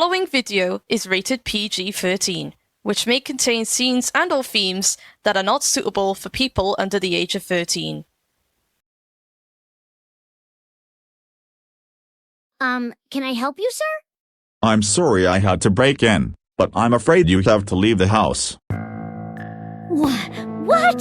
following video is rated PG-13, which may contain scenes and/or themes that are not suitable for people under the age of 13. Can I help you, sir? I'm sorry I had to break in, but I'm afraid you have to leave the house. What?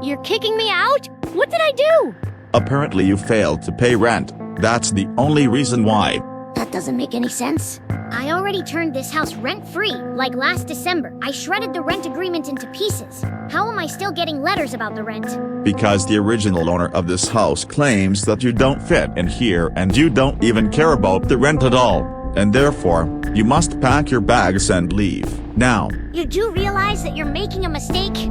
You're kicking me out? What did I do? Apparently you failed to pay rent. That's the only reason why. That doesn't make any sense. I already turned this house rent-free, like last December. I shredded the rent agreement into pieces. How am I still getting letters about the rent? Because the original owner of this house claims that you don't fit in here and you don't even care about the rent at all, and therefore, you must pack your bags and leave, now. You do realize that you're making a mistake?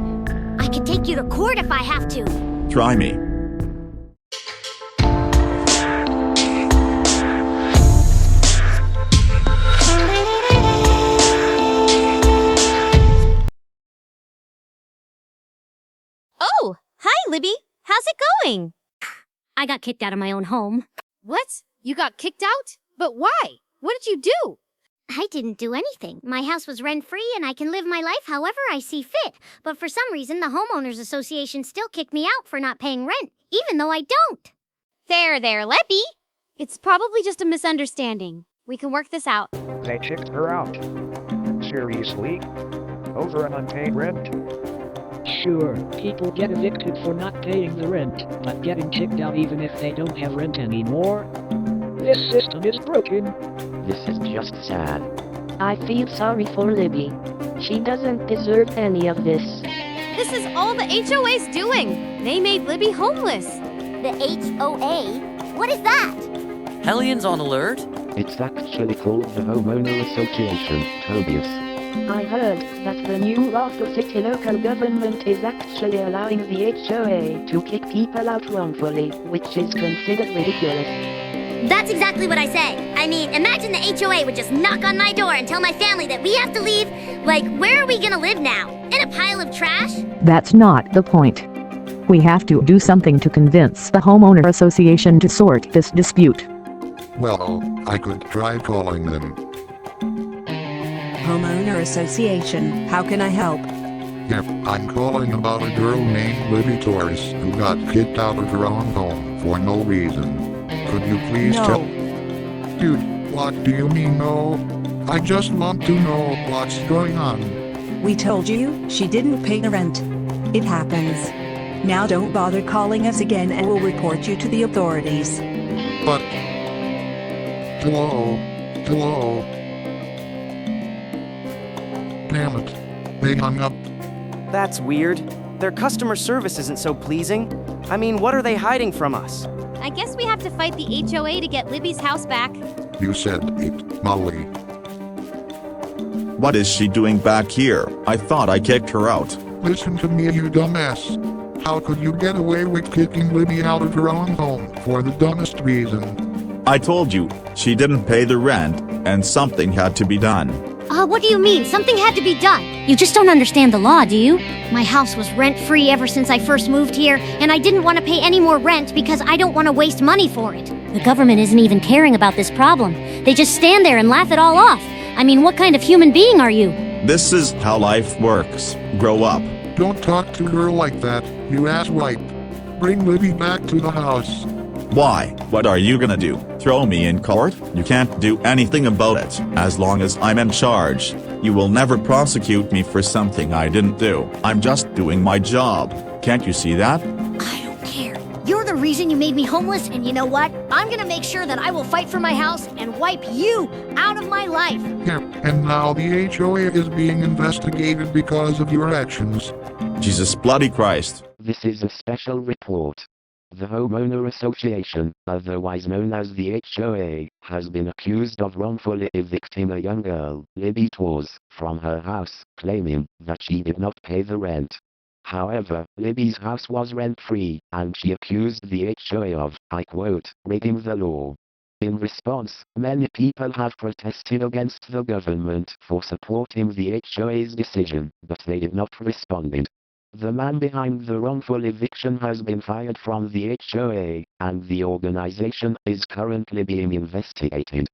I could take you to court if I have to. Try me. Oh, hi, Libby. How's it going? I got kicked out of my own home. What? You got kicked out? But why? What did you do? I didn't do anything. My house was rent-free and I can live my life however I see fit. But for some reason, the Homeowners Association still kicked me out for not paying rent, even though I don't. There, Libby. It's probably just a misunderstanding. We can work this out. They kicked her out. Seriously? Over an unpaid rent? Sure, people get evicted for not paying the rent, but getting kicked out even if they don't have rent anymore? This system is broken. This is just sad. I feel sorry for Libby. She doesn't deserve any of this. This is all the HOA's doing. They made Libby homeless. The HOA? What is that? Hellions on alert? It's actually called the Homeowner Association, Tobias. I heard that the new Rockville City local government is actually allowing the HOA to kick people out wrongfully, which is considered ridiculous. That's exactly what I say. I mean, imagine the HOA would just knock on my door and tell my family that we have to leave. Like, where are we gonna live now? In a pile of trash? That's not the point. We have to do something to convince the Homeowner Association to sort this dispute. Well, I could try calling them. Homeowner Association, how can I help? Yep, I'm calling about a girl named Libby Torres who got kicked out of her own home for no reason. Could you please tell? Dude, what do you mean no? I just want to know what's going on. We told you, she didn't pay the rent. It happens. Now don't bother calling us again and we'll report you to the authorities. But... Hello? Damn it. They hung up. That's weird. Their customer service isn't so pleasing. I mean, what are they hiding from us? I guess we have to fight the HOA to get Libby's house back. You said it, Molly. What is she doing back here? I thought I kicked her out. Listen to me, you dumbass. How could you get away with kicking Libby out of her own home for the dumbest reason? I told you, she didn't pay the rent, and something had to be done. What do you mean? Something had to be done. You just don't understand the law, do you? My house was rent-free ever since I first moved here, and I didn't want to pay any more rent because I don't want to waste money for it. The government isn't even caring about this problem. They just stand there and laugh it all off. I mean, what kind of human being are you? This is how life works. Grow up. Don't talk to her like that, you asswipe. Bring Libby back to the house. Why? What are you gonna do? Throw me in court? You can't do anything about it. As long as I'm in charge, you will never prosecute me for something I didn't do. I'm just doing my job. Can't you see that? I don't care. You're the reason you made me homeless, and you know what? I'm gonna make sure that I will fight for my house and wipe you out of my life. Yep, and now the HOA is being investigated because of your actions. Jesus bloody Christ. This is a special report. The Homeowner Association, otherwise known as the HOA, has been accused of wrongfully evicting a young girl, Libby Torres, from her house, claiming that she did not pay the rent. However, Libby's house was rent-free, and she accused the HOA of, I quote, breaking the law. In response, many people have protested against the government for supporting the HOA's decision, but they did not respond. The man behind the wrongful eviction has been fired from the HOA, and the organization is currently being investigated.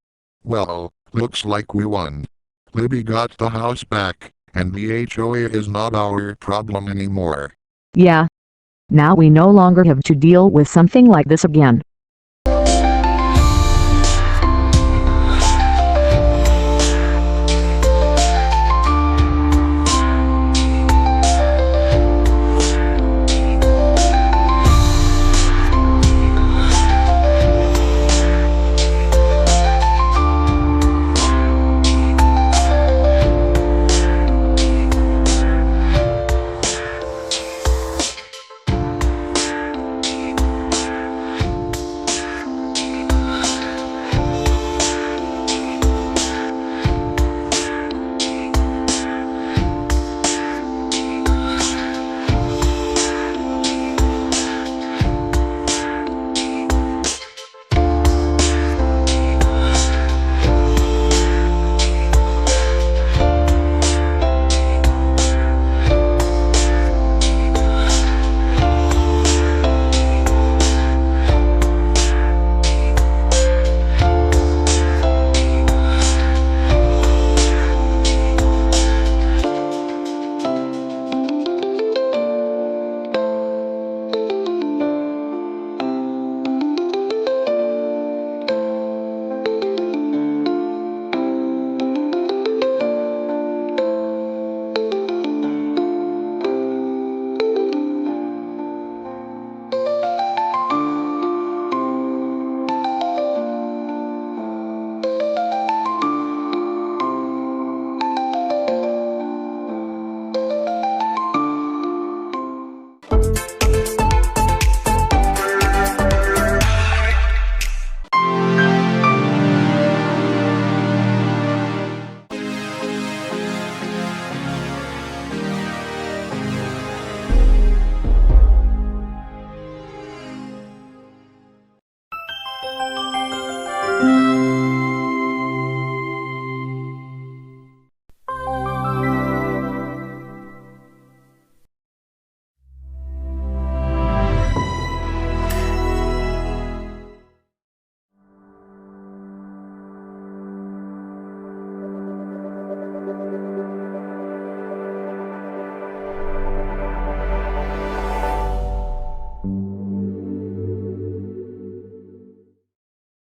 Well, looks like we won. Libby got the house back, and the HOA is not our problem anymore. Yeah. Now we no longer have to deal with something like this again.